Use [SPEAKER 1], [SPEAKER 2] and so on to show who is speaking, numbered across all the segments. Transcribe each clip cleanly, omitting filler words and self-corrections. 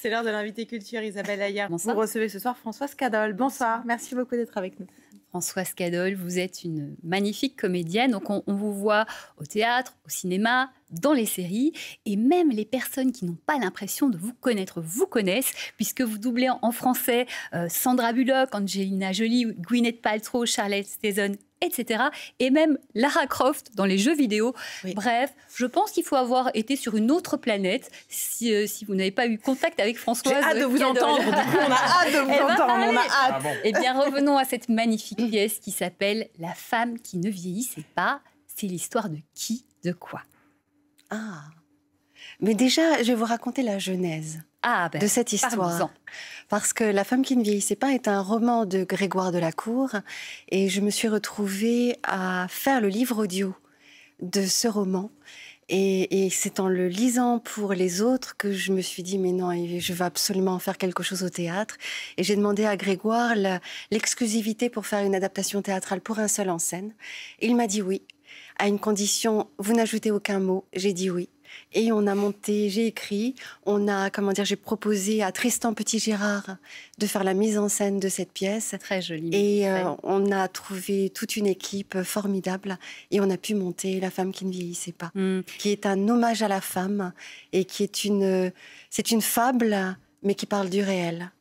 [SPEAKER 1] C'est l'heure de l'invité culture, Isabelle Ayer.
[SPEAKER 2] Bonsoir.
[SPEAKER 1] Vous recevez ce soir Françoise Cadol. Bonsoir, merci beaucoup d'être avec nous.
[SPEAKER 2] Françoise Cadol, vous êtes une magnifique comédienne. Donc on vous voit au théâtre, au cinéma, dans les séries. Et même les personnes qui n'ont pas l'impression de vous connaître vous connaissent, puisque vous doublez en français Sandra Bullock, Angelina Jolie, Gwyneth Paltrow, Charlotte Stetson, etc. Et même Lara Croft dans les jeux vidéo. Oui. Bref, je pense qu'il faut avoir été sur une autre planète si vous n'avez pas eu contact avec Françoise.
[SPEAKER 1] J'ai hâte de vous entendre. Du coup, on a hâte de vous entendre. On a hâte.
[SPEAKER 2] Ah bon. Eh bien, revenons à cette magnifique pièce qui s'appelle La femme qui ne vieillissait pas. C'est l'histoire de qui, de quoi?
[SPEAKER 3] Ah, mais déjà, je vais vous raconter la genèse de cette histoire. Parce que La femme qui ne vieillissait pas est un roman de Grégoire Delacour et je me suis retrouvée à faire le livre audio de ce roman. Et c'est en le lisant pour les autres que je me suis dit, mais non, je veux absolument faire quelque chose au théâtre. Et j'ai demandé à Grégoire l'exclusivité pour faire une adaptation théâtrale pour un seul en scène. Et il m'a dit oui, à une condition, vous n'ajoutez aucun mot. J'ai dit oui. Et on a monté, j'ai écrit, j'ai proposé à Tristan Petit-Gérard de faire la mise en scène de cette pièce.
[SPEAKER 2] Très jolie.
[SPEAKER 3] Et on a trouvé toute une équipe formidable et on a pu monter La femme qui ne vieillissait pas, qui est un hommage à la femme et qui est c'est une fable, mais qui parle du réel.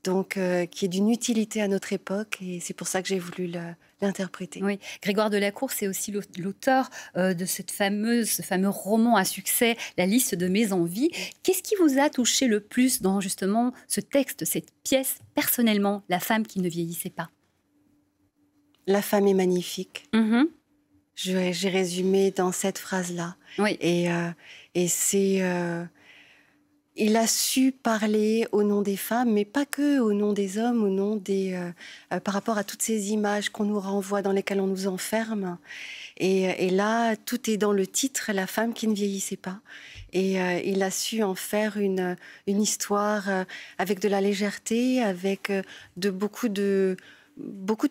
[SPEAKER 3] Donc, qui est d'une utilité à notre époque et c'est pour ça que j'ai voulu l'interpréter.
[SPEAKER 2] Oui, Grégoire Delacour, c'est aussi l'auteur de ce fameux roman à succès, La liste de mes envies. Qu'est-ce qui vous a touché le plus dans justement ce texte, cette pièce, personnellement, La femme qui ne vieillissait pas?
[SPEAKER 3] La femme est magnifique. J'ai résumé dans cette phrase-là.
[SPEAKER 2] Oui.
[SPEAKER 3] Et c'est... Il a su parler au nom des femmes, mais pas que au nom des hommes, au nom par rapport à toutes ces images qu'on nous renvoie, dans lesquelles on nous enferme. Et là, tout est dans le titre, La femme qui ne vieillissait pas. Et il a su en faire une histoire avec de la légèreté, avec beaucoup de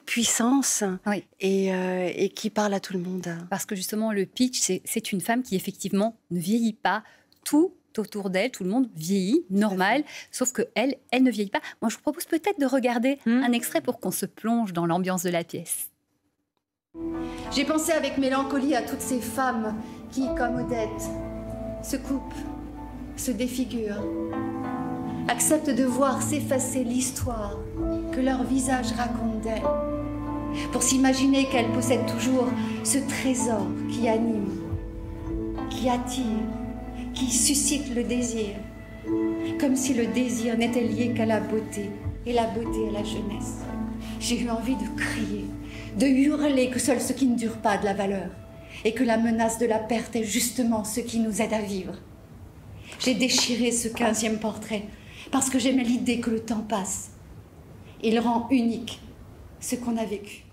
[SPEAKER 3] puissance, oui. Et qui parle à tout le monde.
[SPEAKER 2] Parce que justement, le pitch, c'est une femme qui effectivement ne vieillit pas. Tout autour d'elle, tout le monde vieillit, normal, sauf qu'elle, elle ne vieillit pas. Moi, je vous propose peut-être de regarder un extrait pour qu'on se plonge dans l'ambiance de la pièce.
[SPEAKER 4] J'ai pensé avec mélancolie à toutes ces femmes qui, comme Odette, se coupent, se défigurent, acceptent de voir s'effacer l'histoire que leur visage raconte d'elles, pour s'imaginer qu'elles possèdent toujours ce trésor qui anime, qui attire, qui suscite le désir, comme si le désir n'était lié qu'à la beauté et la beauté à la jeunesse. J'ai eu envie de crier, de hurler que seul ce qui ne dure pas a de la valeur et que la menace de la perte est justement ce qui nous aide à vivre. J'ai déchiré ce 15e portrait parce que j'aimais l'idée que le temps passe. Il rend unique ce qu'on a vécu.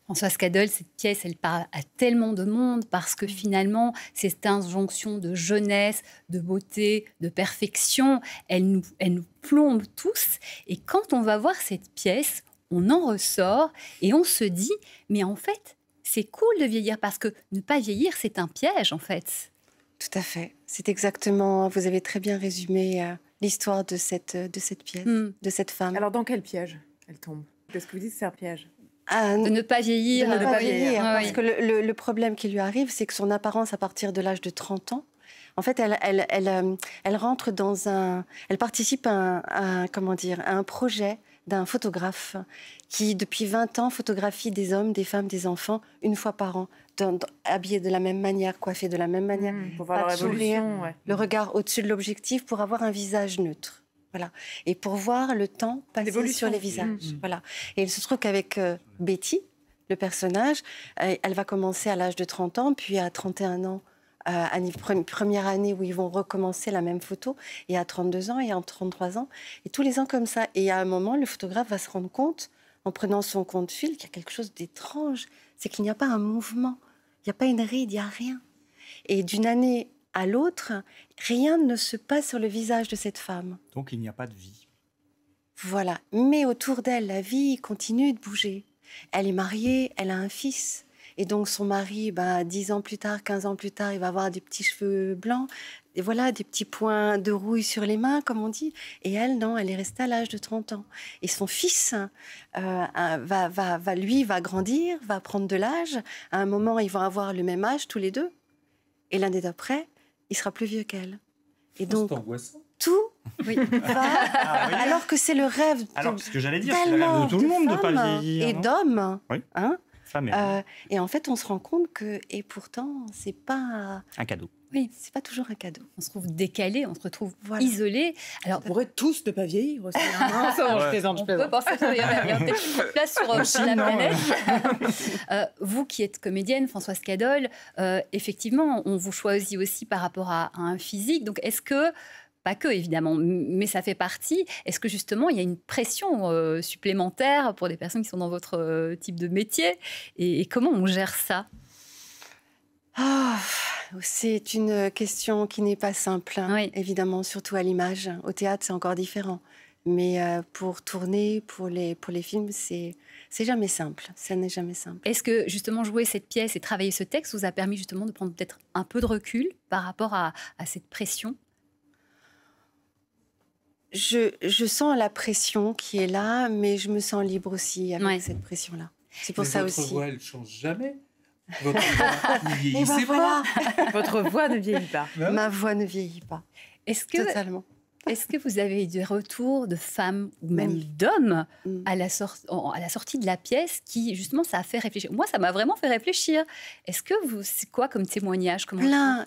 [SPEAKER 2] Françoise Cadol, cette pièce, elle parle à tellement de monde parce que finalement, cette injonction de jeunesse, de beauté, de perfection, elle nous plombe tous. Et quand on va voir cette pièce, on en ressort et on se dit, mais en fait, c'est cool de vieillir parce que ne pas vieillir, c'est un piège en fait.
[SPEAKER 3] Tout à fait. C'est exactement, vous avez très bien résumé l'histoire de cette pièce, de cette femme.
[SPEAKER 1] Alors, dans quel piège elle tombe? Parce que vous dites que c'est un piège.
[SPEAKER 2] De ne pas vieillir.
[SPEAKER 3] De ne pas vieillir.
[SPEAKER 2] Ah,
[SPEAKER 3] parce que le problème qui lui arrive, c'est que son apparence, à partir de l'âge de 30 ans, en fait, elle rentre dans elle participe à un projet d'un photographe qui, depuis 20 ans, photographie des hommes, des femmes, des enfants, une fois par an, habillés de la même manière, coiffés de la même manière.
[SPEAKER 1] Pour voir leur évolution. Ouais.
[SPEAKER 3] Le regard au-dessus de l'objectif pour avoir un visage neutre. Voilà. Et pour voir le temps passer sur les visages. Voilà. Et il se trouve qu'avec Betty, le personnage, elle va commencer à l'âge de 30 ans, puis à 31 ans, première année où ils vont recommencer la même photo, et à 32 ans, et à 33 ans, et tous les ans comme ça. Et à un moment, le photographe va se rendre compte, en prenant son compte-fil, qu'il y a quelque chose d'étrange. C'est qu'il n'y a pas un mouvement, il n'y a pas une ride, il n'y a rien. Et d'une année à l'autre, rien ne se passe sur le visage de cette femme.
[SPEAKER 5] Donc il n'y a pas de vie.
[SPEAKER 3] Voilà. Mais autour d'elle, la vie continue de bouger. Elle est mariée, elle a un fils. Et donc son mari, 10 ans plus tard, 15 ans plus tard, il va avoir des petits cheveux blancs. voilà, des petits points de rouille sur les mains, comme on dit. Et elle, non, elle est restée à l'âge de 30 ans. Et son fils va grandir, va prendre de l'âge. À un moment, ils vont avoir le même âge, tous les deux. Et l'année d'après, il sera plus vieux qu'elle. Et donc, tout va... Alors que c'est le rêve
[SPEAKER 5] Alors, ce que j'allais dire, c'est le rêve de tout le monde de ne pas vieillir.
[SPEAKER 3] Et d'hommes.
[SPEAKER 5] Oui.
[SPEAKER 3] Hein,
[SPEAKER 5] et
[SPEAKER 3] en fait, on se rend compte que... Et pourtant, c'est pas...
[SPEAKER 5] un cadeau.
[SPEAKER 2] Oui,
[SPEAKER 3] c'est pas toujours un cadeau.
[SPEAKER 2] On se trouve décalé, on se retrouve isolé.
[SPEAKER 1] Alors, on pourrait tous ne pas vieillir aussi. Non, ça, je plaisante.
[SPEAKER 2] On peut penser qu'il y a peut-être une place sur la planète. Vous qui êtes comédienne, Françoise Cadol, effectivement, on vous choisit aussi par rapport à un physique. Donc, est-ce que, pas que évidemment, mais ça fait partie, est-ce que justement, il y a une pression supplémentaire pour des personnes qui sont dans votre type de métier et comment on gère ça ?
[SPEAKER 3] C'est une question qui n'est pas simple, évidemment, surtout à l'image. Au théâtre, c'est encore différent. Mais pour tourner, pour les films, c'est jamais simple. Ça n'est jamais simple.
[SPEAKER 2] Est-ce que, justement, jouer cette pièce et travailler ce texte vous a permis, justement, de prendre peut-être un peu de recul par rapport à cette pression ?
[SPEAKER 3] Je sens la pression qui est là, mais je me sens libre aussi avec cette pression-là. C'est pour ça aussi.
[SPEAKER 6] Votre voix, elle ne change jamais. Votre voix ne vieillissait pas.
[SPEAKER 1] Votre voix ne vieillit pas.
[SPEAKER 3] Ma voix ne vieillit pas. Totalement.
[SPEAKER 2] Est-ce que vous avez eu des retours de femmes ou même d'hommes à la sortie de la pièce qui, justement, ça a fait réfléchir ? Moi, ça m'a vraiment fait réfléchir. Est-ce que c'est quoi comme témoignage ?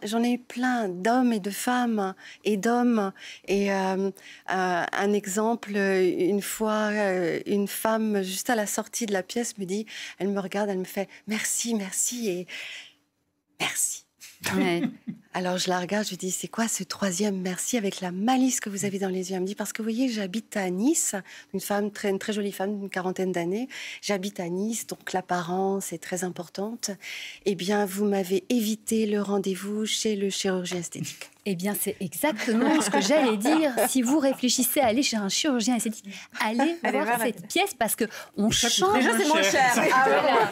[SPEAKER 3] J'en ai eu plein d'hommes et de femmes et d'hommes. Et un exemple, une fois, une femme, juste à la sortie de la pièce, me dit, elle me regarde, elle me fait « merci, merci » et « merci ».
[SPEAKER 2] Ouais.
[SPEAKER 3] Alors je la regarde, je lui dis, c'est quoi ce troisième merci avec la malice que vous avez dans les yeux? Elle me dit, parce que vous voyez, j'habite à Nice, une très jolie femme d'une 40aine d'années. J'habite à Nice, donc l'apparence est très importante. Eh bien, vous m'avez évité le rendez-vous chez le chirurgien esthétique.
[SPEAKER 2] Eh bien, c'est exactement ce que j'allais dire. Si vous réfléchissez à aller chez un chirurgien esthétique, allez voir cette pièce parce que on change.
[SPEAKER 1] Déjà, c'est moins cher.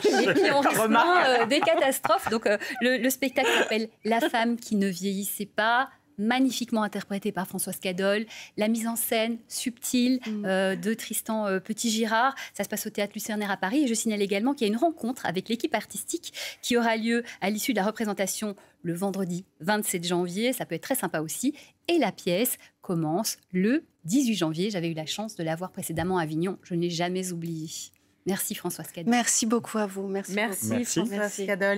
[SPEAKER 2] Et puis on risque moins des catastrophes. Donc, le spectacle s'appelle La femme qui ne vieillissait pas, magnifiquement interprétée par Françoise Cadol. La mise en scène subtile de Tristan Petit-Girard. Ça se passe au Théâtre Lucernaire à Paris. Et je signale également qu'il y a une rencontre avec l'équipe artistique qui aura lieu à l'issue de la représentation le vendredi 27 janvier. Ça peut être très sympa aussi. Et la pièce commence le 18 janvier. J'avais eu la chance de la voir précédemment à Avignon. Je n'ai jamais oublié. Merci Françoise Cadol.
[SPEAKER 3] Merci beaucoup à vous. Merci
[SPEAKER 1] Françoise Cadol.